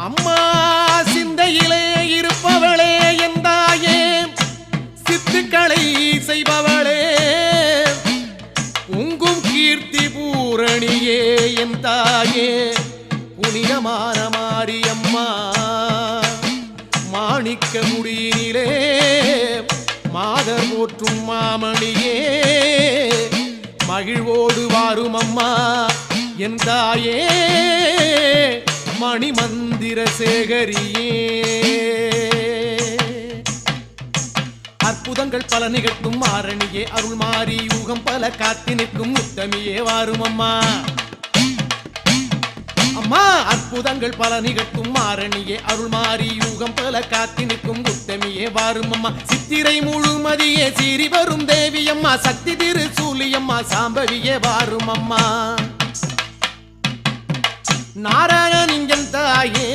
அம்மா சிந்தையிலே இருப்பவளே எந்தாயே சித்துக்களை செய்பவளே உங்கும் கீர்த்தி பூரணியே எந்தாயே புனிதமான மாரியம்மா மாணிக்க முடியினிலே மாதர் போற்றும் மாமணியே மகிழ்வோடு வாரும் அம்மா எந்தாயே மணிமந்திர சேகரியே அற்புதங்கள் பல நிகழ்த்தும் மாரணியே அருள் மாறி யூகம் பல காத்தி நிற்கும் உத்தமியே வாரும் அம்மா அம்மா அற்புதங்கள் பல நிகழ்த்தும் மாரணியே அருள் மாறி யூகம் பல காத்தி நிற்கும் உத்தமியே வாரும் அம்மா சித்திரை முழுமதியே சீறி வரும் தேவி அம்மா சக்தி திரு சூலியம்மா சாம்பவியே வாரும் அம்மா நாராயணன் தாயே